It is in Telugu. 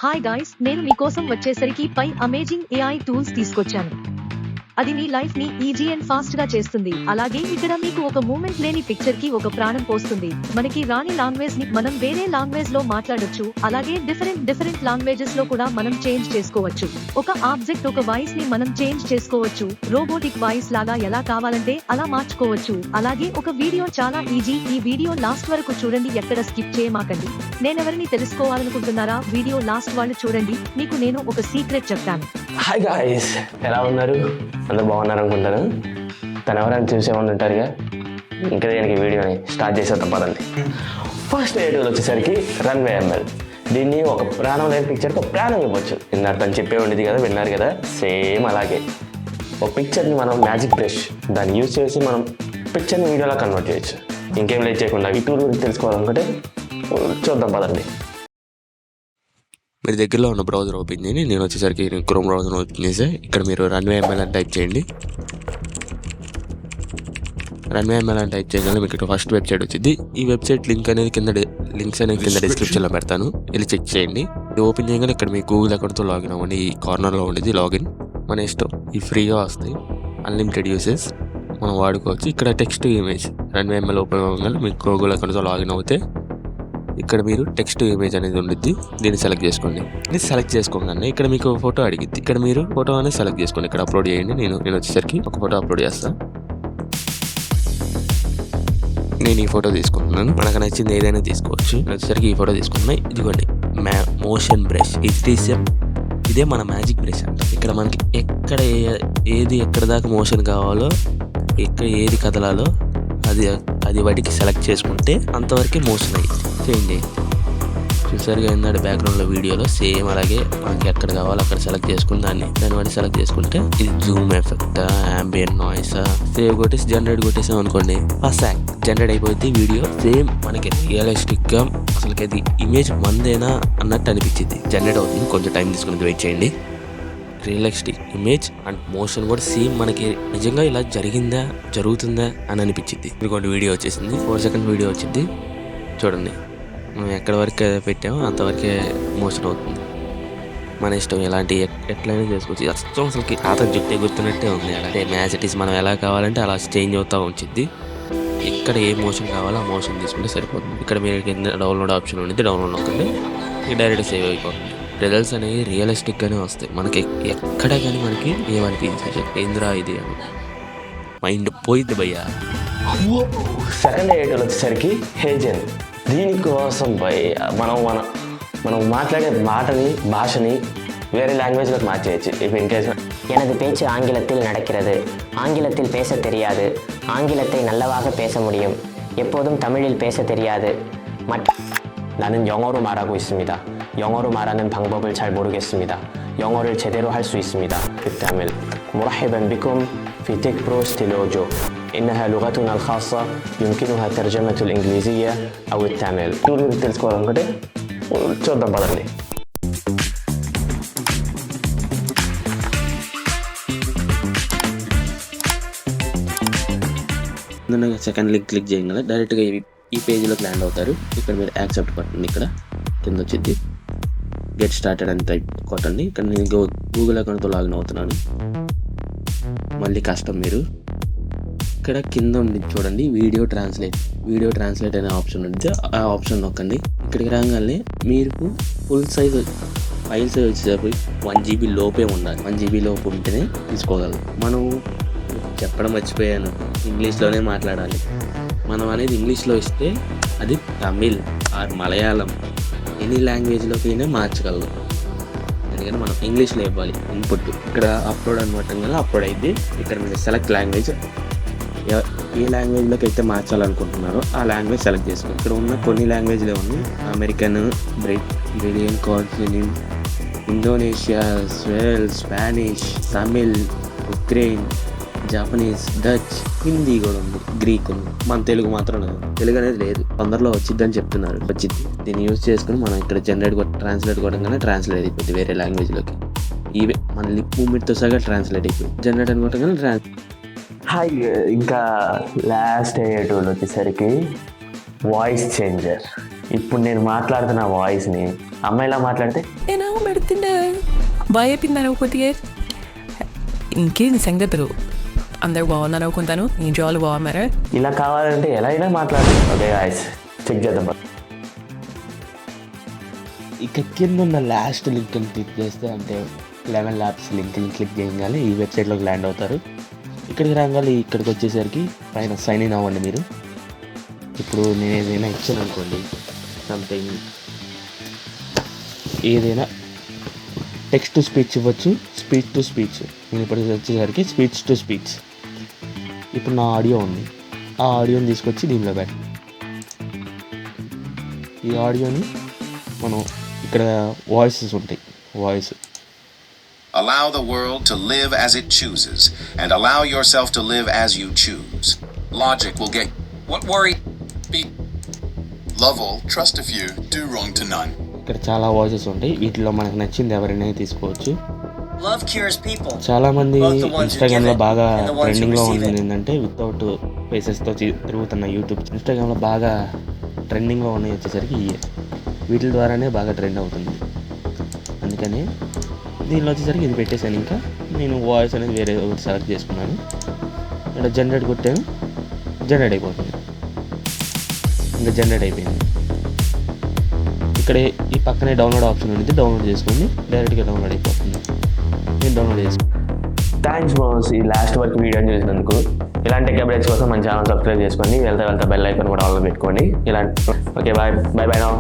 హాయ్ గాయ్స్, నేను మీకోసం వచ్చేసరికి పై అమేజింగ్ ఏఐ టూల్స్ తీసుకొచ్చాను. అది మీ లైఫ్ ని ఈజీ అండ్ ఫాస్ట్ గా చేస్తుంది. అలాగే ఇక్కడ మీకు ఒక మూమెంట్ లేని పిక్చర్ కి ఒక ప్రాణం పోస్తుంది. మనకి రాని లాంగ్వేజ్ ని మనం వేరే లాంగ్వేజ్ లో మాట్లాడొచ్చు. అలాగే డిఫరెంట్ లాంగ్వేజెస్ లో కూడా మనం చేంజ్ చేసుకోవచ్చు. ఒక ఆబ్జెక్ట్ ఒక వాయిస్ ని మనం చేంజ్ చేసుకోవచ్చు. రోబోటిక్ వాయిస్ లాగా ఎలా కావాలంటే అలా మార్చుకోవచ్చు. అలాగే ఒక వీడియో చాలా ఈజీ. ఈ వీడియో లాస్ట్ వరకు చూడండి, ఎక్కడ స్కిప్ చేయమాకండి. నేనెవరిని తెలుసుకోవాలనుకుంటున్నారా? వీడియో లాస్ట్ వాళ్ళు చూడండి. మీకు నేను ఒక సీక్రెట్ చెప్తాను. హాయ్ గాయ్స్, ఎలా ఉన్నారు? అందరూ బాగున్నారు అనుకుంటాను. తను ఎవరైనా చూసేవాళ్ళు ఉంటారుగా. ఇంకా దీనికి వీడియోని స్టార్ట్ చేసేద్దాం పదండి. ఫస్ట్ ఏటూల్ వచ్చేసరికి రన్వే ఎంఎల్. దీన్ని ఒక ప్రాణం లేని పిక్చర్కి ఒక ప్రాణం ఇవ్వచ్చు. ఇందాక తను చెప్పే ఉండేది కదా, విన్నారు కదా, సేమ్ అలాగే ఒక పిక్చర్ని మనం మ్యాజిక్ బ్రష్ దాన్ని యూజ్ చేసి మనం పిక్చర్ని వీడియోలా కన్వర్ట్ చేయొచ్చు. ఇంకేం లేట్ చేయకుండా ఈ టూల్ గురించి తెలుసుకోవాలనుకుంటే చూద్దాం పదండి. మీరు దగ్గరలో ఉన్న బ్రౌజర్ ఓపెన్ చేయండి. నేను వచ్చేసరికి క్రోమ్ బ్రౌజర్ ఓపెన్ చేసి ఇక్కడ మీరు రన్వే ఎంఎల్ అని టైప్ చేయండి. రన్వే ఎంఎల్ అని టైప్ చేయగానే మీకు ఇక్కడ ఫస్ట్ వెబ్సైట్ వచ్చింది. ఈ వెబ్సైట్ లింక్స్ అనేది కింద డిస్క్రిప్షన్లో పెడతాను, వెళ్ళి చెక్ చేయండి. ఇది ఓపెన్ చేయగానే ఇక్కడ మీ గూగుల్ అకౌంట్తో లాగిన్ అవ్వండి. ఈ కార్నర్లో ఉండేది లాగిన్, మన ఇష్టం. ఈ ఫ్రీగా వస్తాయి, అన్లిమిటెడ్ యూసెస్ మనం వాడుకోవచ్చు. ఇక్కడ text image runway ML open అవ్వగానే మీకు గూగుల్ అకౌంట్తో లాగిన్ అవుతే ఇక్కడ మీరు టెక్స్ట్ ఇమేజ్ అనేది ఉండిద్ది. దీన్ని సెలెక్ట్ చేసుకోండి. ఇది సెలెక్ట్ చేసుకోగానే ఇక్కడ మీకు ఫోటో అడిగిద్ది. ఇక్కడ మీరు ఫోటో అనేది సెలెక్ట్ చేసుకోండి. ఇక్కడ అప్లోడ్ చేయండి. నేను వచ్చేసరికి ఒక ఫోటో అప్లోడ్ చేస్తాను. నేను ఈ ఫోటో తీసుకుంటున్నాను. మనకు నచ్చింది ఏదైనా తీసుకోవచ్చు. నేను వచ్చేసరికి ఈ ఫోటో తీసుకుంటున్నాను. ఇదిగోండి మోషన్ బ్రష్. ఇదే మన మ్యాజిక్ బ్రష్ అంట. ఇక్కడ మనకి ఎక్కడ దాకా మోషన్ కావాలో, ఎక్కడ ఏది కదలాలో అది వాటికి సెలెక్ట్ చేసుకుంటే అంతవరకే మోషన్ అయ్యింది, చేంజ్ అయ్యింది. చూసారుగా ఇందాక బ్యాక్గ్రౌండ్లో వీడియోలో సేమ్ అలాగే మనకి ఎక్కడ కావాలో అక్కడ సెలెక్ట్ చేసుకుని దాన్ని వాటి సెలెక్ట్ చేసుకుంటే ఇది Zoom effect, ambient noise, save కొట్టేసి జనరేట్ కొట్టేసాం అనుకోండి, ఫస్ట్ జనరేట్ అయిపోయింది వీడియో. సేమ్ మనకి రియలిస్టిక్గా అసలుకి అది ఇమేజ్ మందేనా అన్నట్టు అనిపించింది. జనరేట్ అవుతుంది, కొంచెం టైం తీసుకుని వెయిట్ చేయండి. రియలిస్టిక్ ఇమేజ్ అండ్ మోషన్ కూడా సేమ్ మనకి నిజంగా ఇలా జరుగుతుందా అని అనిపించింది. ఇంకోటి వీడియో వచ్చేసింది, 4 సెకండ్ వీడియో వచ్చింది. చూడండి, మనం ఎక్కడి వరకు పెట్టామో అంతవరకే మోషన్ అవుతుంది. మన ఇష్టం, ఎలాంటి ఎట్లయినా చేసుకోవచ్చు. అసలుకి అతను చుట్టే గుర్తున్నట్టే ఉంది. అలాగే మ్యాచ్ ఇట్ ఈస్ మనం ఎలా కావాలంటే అలా చేంజ్ అవుతూ ఉంచిద్ది. ఇక్కడ ఏ మోషన్ కావాలో ఆ మోషన్ తీసుకుంటే సరిపోతుంది. ఇక్కడ మీరు కింద డౌన్లోడ్ ఆప్షన్ ఉంది, డౌన్లోడ్ నొక్కండి, డైరెక్ట్ సేవ్ అయిపోతుంది. రిజల్ట్స్ అనేవి రియలిస్టిక్గానే వస్తాయి. మనకి ఎక్కడ కానీ మనకి ఏమనిపించదు ఏంద్రా ఇది అని మైండ్ పోయిద్ది భయ్యా. సెకండ్ ఏటూల్ వచ్చేసరికి హేజెన్. దీనికోసం మనం మాట్లాడే భాషని வேறு லாங்குவேஜில் மாற்றியாச்சு. இப்போ இன்கேஸ் எனது பேச்சு ஆங்கிலத்தில் நடக்கிறது. ஆங்கிலத்தில் பேச தெரியாது. ஆங்கிலத்தை நல்லவாக பேச முடியும். எப்போதும் தமிழில் பேச தெரியாது. 나는 영어로 말하고 있습니다. 영어로 말하는 방법을 잘 모르겠습니다. 영어를 제대로 할 수 있습니다. بالتامل. مرحبا بكم في تك برو ستيلوجو. إنها لغتنا الخاصة يمكنها ترجمة الإنجليزية أو التامل. టూల్ తెలుసుకోవాలనుకుంటే చూద్దాం పదండి. సెకండ్ లింక్ క్లిక్ చేయగానే డైరెక్ట్గా ఈ పేజీలోకి ల్యాండ్ అవుతారు. ఇక్కడ మీరు యాక్సెప్ట్ కొట్టండి. ఇక్కడ కింద వచ్చింది గెట్ స్టార్టెడ్ అని టైప్ కొట్టండి. ఇక్కడ నేను గూగుల్ అకౌంట్తో లాగిన్ అవుతున్నాను. మళ్ళీ కష్టం, మీరు ఇక్కడ కింద ఉంది చూడండి, వీడియో ట్రాన్స్లేట్ అనే ఆప్షన్ ఉంది. ఆ ఆప్షన్ నొక్కండి. ఇక్కడికి రాగానే మీకు ఫుల్ సైజ్ ఫైల్ సైజ్ వచ్చేసరికి 1 GB లోపే ఉండాలి. 1 GB లోపు ఉంటేనే తీసుకోగలరు. మనం చెప్పడం మర్చిపోయాను, ఇంగ్లీష్లోనే మాట్లాడాలి. మనం అనేది ఇంగ్లీష్లో ఇస్తే అది తమిళ్ ఆర్ మలయాళం ఎనీ లాంగ్వేజ్లోకైనా మార్చగలరు. ఎందుకంటే మనం ఇంగ్లీష్లో ఇవ్వాలి ఇన్పుట్. ఇక్కడ అప్లోడ్ అనమాట, అప్లోడ్ అయితే ఇక్కడ మీరు సెలెక్ట్ లాంగ్వేజ్, ఏ లాంగ్వేజ్లోకి అయితే మార్చాలనుకుంటున్నారో ఆ లాంగ్వేజ్ సెలెక్ట్ చేసుకోండి. ఇక్కడ ఉన్న కొన్ని లాంగ్వేజ్లే ఉన్నాయి. అమెరికన్, బ్రిలియన్, కార్జినియన్, Indonesia, Spanish, Tamil, Ukraine, Japanese, Dutch, Hindi కూడా ఉంది, గ్రీక్ ఉంది. మన తెలుగు మాత్రం లేదు. తెలుగు అనేది లేదు, తొందరలో వచ్చిద్దని చెప్తున్నారు. వచ్చింది. దీన్ని యూజ్ చేసుకుని మనం ఇక్కడ ట్రాన్స్లేట్ కొట్టగానే ట్రాన్స్లేట్ అయిపోయింది వేరే లాంగ్వేజ్లోకి. ఇవే మన లిప్ మూమెంట్తో సగా ట్రాన్స్లేట్ అయిపోయింది. జనరేట్ అని కొట్టగానే హాయ్, ఇంకా లాస్ట్ ఏటూల్ వచ్చేసరికి వాయిస్ చేంజర్. ఇప్పుడు నేను మాట్లాడుతున్న వాయిస్ని అమ్మాయిలా మాట్లాడితే నేను పెడుతుండే భయపిందని ఒకటి ఇంకేం సంగతులు అందరు బాగున్నారు అనుకుంటాను. నీ జాలు బాగున్నారా? ఇలా కావాలంటే ఎలా అయినా మాట్లాడు. ఓకే గాయ్స్, చెక్ చేద్దాం. ఇక కింద ఉన్న లాస్ట్ లింక్ని క్లిక్ చేస్తే అంటే 11 ల్యాబ్స్ లింక్ని క్లిక్ చేయగానే ఈ వెబ్సైట్లోకి ల్యాండ్ అవుతారు. ఇక్కడికి రాగానే ఇక్కడికి వచ్చేసరికి పైన సైన్ ఇన్ అవ్వండి మీరు. ఇప్పుడు నేను ఏదైనా ఇచ్చాను అనుకోండి, సంథింగ్ ఏదైనా టెక్స్ట్ టు స్పీచ్ ఇవ్వచ్చు, స్పీచ్ టు స్పీచ్. నేను ఇప్పుడు వచ్చేసరికి స్పీచ్ టు స్పీచ్. ఇప్పుడు నా ఆడియో ఉంది, ఆ ఆడియోని తీసుకొచ్చి దీనిలో పెట్టి ఈ ఆడియోని మనం ఇక్కడ వాయిసెస్ ఉంటాయి. Voice Allow the world to live as it chooses, and allow yourself to live as you choose. Logic will get what worry be. Love all, trust a few, do wrong to none. ఇక్కడ చాలా వాయిసెస్ ఉంటాయి. వీటిలో మనకు నచ్చింది ఎవరైనా తీసుకోవచ్చు. Love cures people. చాలా మంది Both the ones who ఇన్స్టాగ్రామ్లో give it బాగా and the ones who ట్రెండింగ్లో receive ఉంది it. ఏంటంటే వితౌట్ ఫేసెస్తో తిరుగుతున్న యూట్యూబ్. ఇన్స్టాగ్రామ్లో బాగా ట్రెండింగ్లో ఉన్నాయి వచ్చేసరికి వీటి ద్వారానే బాగా ట్రెండ్ అవుతుంది. అందుకని దీనిలో వచ్చేసరికి ఇది పెట్టేశాను. ఇంకా నేను వాయిస్ అనేది వేరే ఒకటి సెలెక్ట్ చేసుకున్నాను. ఇక్కడ జనరేట్ కొట్టాను, జనరేట్ అయిపోతుంది. ఇంకా జనరేట్ అయిపోయింది. ఇక్కడ ఈ పక్కనే డౌన్లోడ్ ఆప్షన్ ఉంది, డౌన్లోడ్ చేసుకోండి. డైరెక్ట్గా డౌన్లోడ్ అయిపోతుంది. నేను డౌన్లోడ్ చేసుకున్నాను. థ్యాంక్స్ బాస్ ఈ లాస్ట్ వరకు వీడియో చూసినందుకు. ఇలాంటి అప్డేట్స్ కోసం మన ఛానల్ సబ్స్క్రైబ్ చేసుకోండి. వెళ్తా బెల్ ఐకాన్ కూడా ఆన్లో పెట్టుకోండి. ఇలాంటి ఓకే బాయ్ బాయ్ బాయ్ నా.